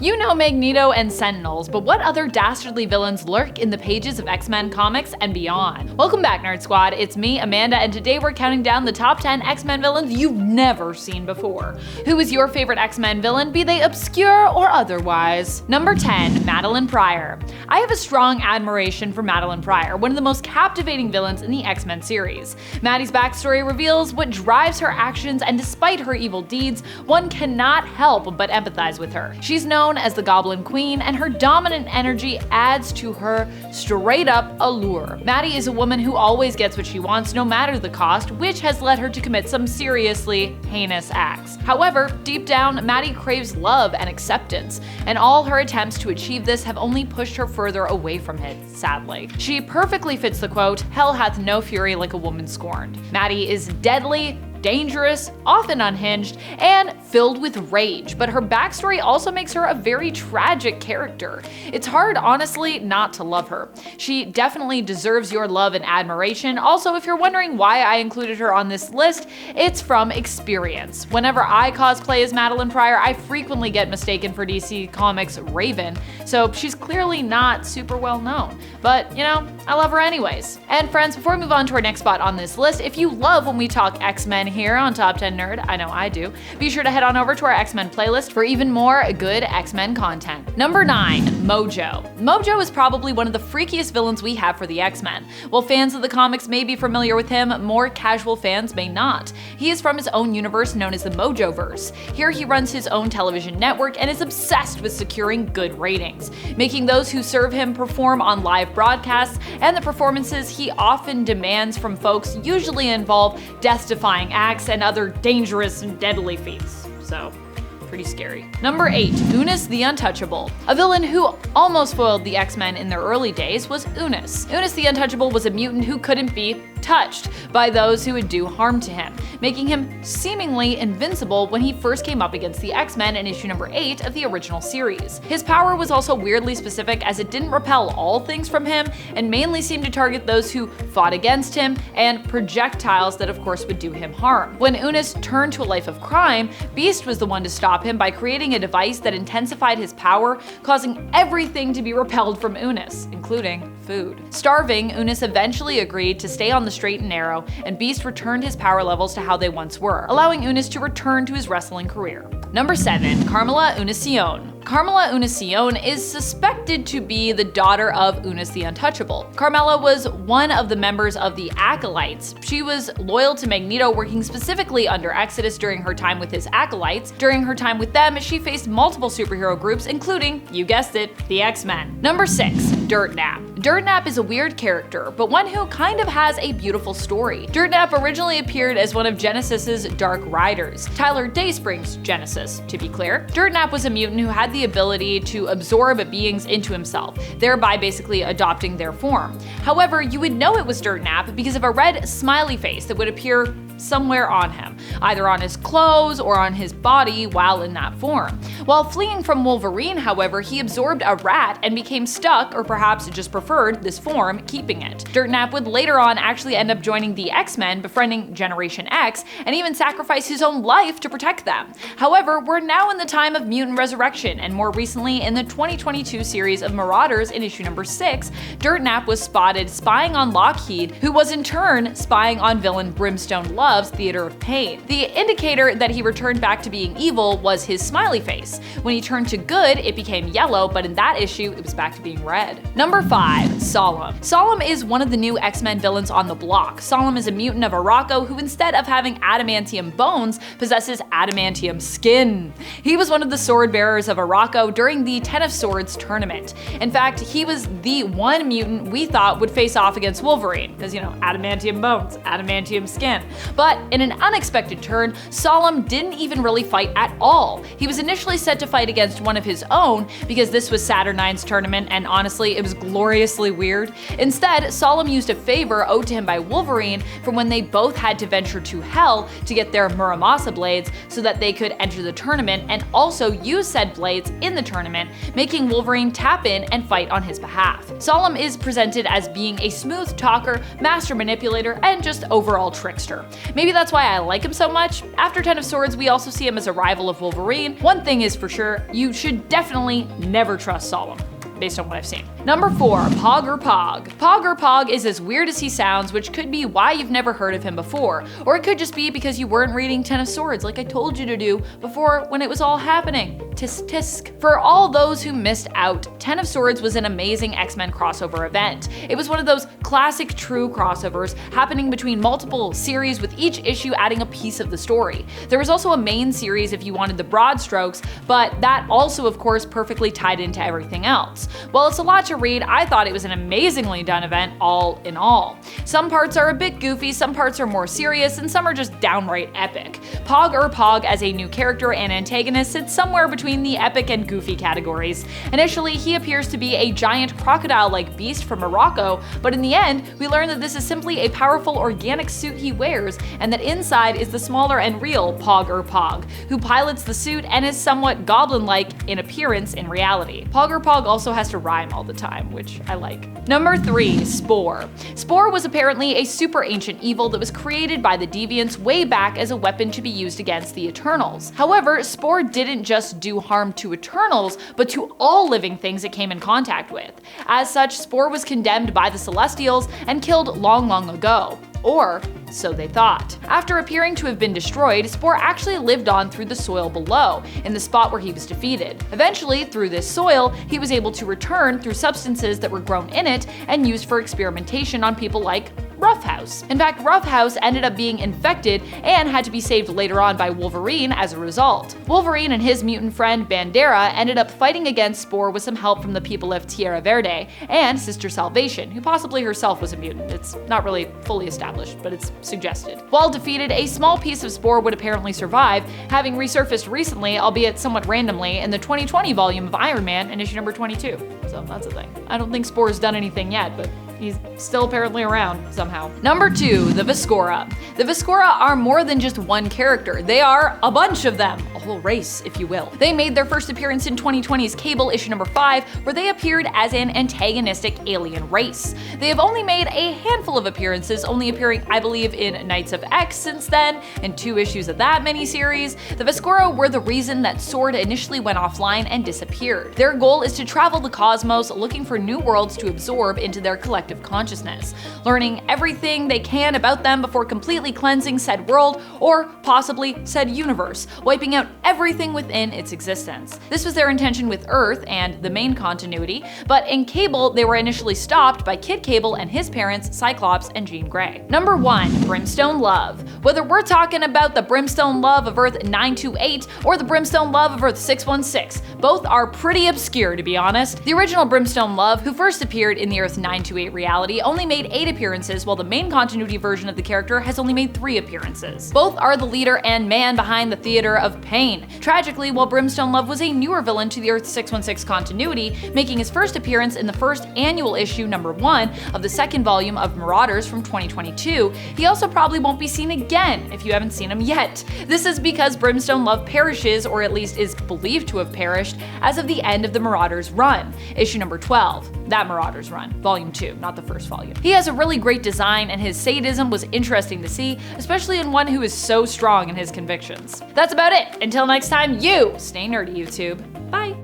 You know Magneto and Sentinels, but what other dastardly villains lurk in the pages of X-Men comics and beyond? Welcome back, Nerd Squad. It's me, Amanda, and today we're counting down the top 10 X-Men villains you've never seen before. Who is your favorite X-Men villain, be they obscure or otherwise? Number 10, Madelyne Pryor. I have a strong admiration for Madelyne Pryor, one of the most captivating villains in the X-Men series. Maddie's backstory reveals what drives her actions, and despite her evil deeds, one cannot help but empathize with her. She's known as the Goblin Queen, and her dominant energy adds to her straight-up allure. Maddie is a woman who always gets what she wants, no matter the cost, which has led her to commit some seriously heinous acts. However, deep down, Maddie craves love and acceptance, and all her attempts to achieve this have only pushed her further away from it, sadly. She perfectly fits the quote, "Hell hath no fury like a woman scorned." Maddie is deadly, dangerous, often unhinged, and filled with rage, but her backstory also makes her a very tragic character. It's hard, honestly, not to love her. She definitely deserves your love and admiration. Also, if you're wondering why I included her on this list, it's from experience. Whenever I cosplay as Madelyne Pryor, I frequently get mistaken for DC Comics' Raven, so she's clearly not super well known. But, you know, I love her anyways. And friends, before we move on to our next spot on this list, if you love when we talk X-Men here on Top 10 Nerd, I know I do, be sure to head on over to our X-Men playlist for even more good X-Men content. Number 9, Mojo. Mojo is probably one of the freakiest villains we have for the X-Men. While fans of the comics may be familiar with him, more casual fans may not. He is from his own universe known as the Mojoverse. Here he runs his own television network and is obsessed with securing good ratings, making those who serve him perform on live broadcasts, and the performances he often demands from folks usually involve death-defying acts and other dangerous and deadly feats. So, pretty scary. Number 8, Unus The Untouchable. A villain who almost foiled the X-Men in their early days was Unus. Unus The Untouchable was a mutant who couldn't be touched by those who would do harm to him, making him seemingly invincible when he first came up against the X-Men in issue number 8 of the original series. His power was also weirdly specific, as it didn't repel all things from him and mainly seemed to target those who fought against him and projectiles that of course would do him harm. When Unus turned to a life of crime, Beast was the one to stop him by creating a device that intensified his power, causing everything to be repelled from Unus, including food. Starving, Unus eventually agreed to stay on the straight and narrow, and Beast returned his power levels to how they once were, allowing Unus to return to his wrestling career. Number 7, Carmella Unuscione. Carmella Unuscione is suspected to be the daughter of Unus the Untouchable. Carmella was one of the members of the Acolytes. She was loyal to Magneto, working specifically under Exodus during her time with his Acolytes. During her time with them, she faced multiple superhero groups, including, you guessed it, the X-Men. Number 6, Dirtnap. Dirtnap is a weird character, but one who kind of has a beautiful story. Dirtnap originally appeared as one of Genesis's Dark Riders, Tyler Dayspring's Genesis, to be clear. Dirtnap was a mutant who had the ability to absorb beings into himself, thereby basically adopting their form. However, you would know it was Dirtnap because of a red smiley face that would appear somewhere on him, either on his clothes or on his body while in that form. While fleeing from Wolverine, however, he absorbed a rat and became stuck, or perhaps just preferred this form, keeping it. Dirtnap would later on actually end up joining the X-Men, befriending Generation X, and even sacrifice his own life to protect them. However, we're now in the time of mutant resurrection, and more recently in the 2022 series of Marauders in issue number 6, Dirtnap was spotted spying on Lockheed, who was in turn spying on villain Brimstone Love's Theater of Pain. The indicator that he returned back to being evil was his smiley face. When he turned to good, it became yellow, but in that issue, it was back to being red. Number 5, Solem. Solem is one of the new X-Men villains on the block. Solem is a mutant of Arakko who, instead of having adamantium bones, possesses adamantium skin. He was one of the sword bearers of Arakko during the Ten of Swords tournament. In fact, he was the one mutant we thought would face off against Wolverine, because, you know, adamantium bones, adamantium skin. But in an unexpected turn, Solem didn't even really fight at all. He was initially set to fight against one of his own, because this was Saturnine's tournament, and honestly, it was gloriously weird. Instead, Solem used a favor owed to him by Wolverine from when they both had to venture to Hell to get their Muramasa blades so that they could enter the tournament and also use said blades in the tournament, making Wolverine tap in and fight on his behalf. Solem is presented as being a smooth talker, master manipulator, and just overall trickster. Maybe that's why I like him so much. After 10 of Swords, we also see him as a rival of Wolverine. One thing is for sure, you should definitely never trust Solem, based on what I've seen. Number 4, Pogg Ur-Pogg. Pogg Ur-Pogg is as weird as he sounds, which could be why you've never heard of him before, or it could just be because you weren't reading 10 of Swords like I told you to do before when it was all happening. Tisk tisk. For all those who missed out, 10 of Swords was an amazing X-Men crossover event. It was one of those classic true crossovers happening between multiple series with each issue adding a piece of the story. There was also a main series if you wanted the broad strokes, but that also of course perfectly tied into everything else. While it's a lot to read, I thought it was an amazingly done event all in all. Some parts are a bit goofy, some parts are more serious, and some are just downright epic. Pogg Ur-Pogg as a new character and antagonist sits somewhere between the epic and goofy categories. Initially, he appears to be a giant crocodile-like beast from Morocco, but in the end, we learn that this is simply a powerful organic suit he wears, and that inside is the smaller and real Pogg Ur-Pogg, who pilots the suit and is somewhat goblin-like in appearance in reality. Pogg Ur-Pogg also has to rhyme all the time, which I like. Number 3, Spore. Spore was apparently a super ancient evil that was created by the Deviants way back as a weapon to be used against the Eternals. However, Spore didn't just do harm to Eternals, but to all living things it came in contact with. As such, Spore was condemned by the Celestials and killed long, long ago. Or so they thought. After appearing to have been destroyed, Spore actually lived on through the soil below, in the spot where he was defeated. Eventually, through this soil, he was able to return through substances that were grown in it and used for experimentation on people like Roughhouse. In fact, Roughhouse ended up being infected and had to be saved later on by Wolverine as a result. Wolverine and his mutant friend Bandera ended up fighting against Spore with some help from the people of Tierra Verde and Sister Salvation, who possibly herself was a mutant. It's not really fully established, but it's suggested. While defeated, a small piece of Spore would apparently survive, having resurfaced recently, albeit somewhat randomly, in the 2020 volume of Iron Man in issue number 22. So that's a thing. I don't think Spore's done anything yet, but he's still apparently around somehow. Number 2, the Vescora. The Vescora are more than just one character. They are a bunch of them, a whole race, if you will. They made their first appearance in 2020's Cable issue number 5, where they appeared as an antagonistic alien race. They have only made a handful of appearances, only appearing, I believe, in Knights of X since then, and 2 issues of that miniseries. The Vescora were the reason that Sword initially went offline and disappeared. Their goal is to travel the cosmos looking for new worlds to absorb into their collective consciousness, learning everything they can about them before completely cleansing said world, or possibly said universe, wiping out everything within its existence. This was their intention with Earth and the main continuity, but in Cable they were initially stopped by Kid Cable and his parents, Cyclops and Jean Grey. Number 1, Brimstone Love. Whether we're talking about the Brimstone Love of Earth 928 or the Brimstone Love of Earth 616, both are pretty obscure to be honest. The original Brimstone Love, who first appeared in the Earth 928 reality, only made 8 appearances, while the main continuity version of the character has only made 3 appearances. Both are the leader and man behind the Theater of Pain. Tragically, while Brimstone Love was a newer villain to the Earth 616 continuity, making his first appearance in the first annual issue number 1 of the second volume of Marauders from 2022, he also probably won't be seen again if you haven't seen him yet. This is because Brimstone Love perishes, or at least is believed to have perished, as of the end of the Marauders run, issue number 12. That Marauders run, volume 2, not the first volume. He has a really great design, and his sadism was interesting to see, especially in one who is so strong in his convictions. That's about it. Until next time, you stay nerdy, YouTube. Bye.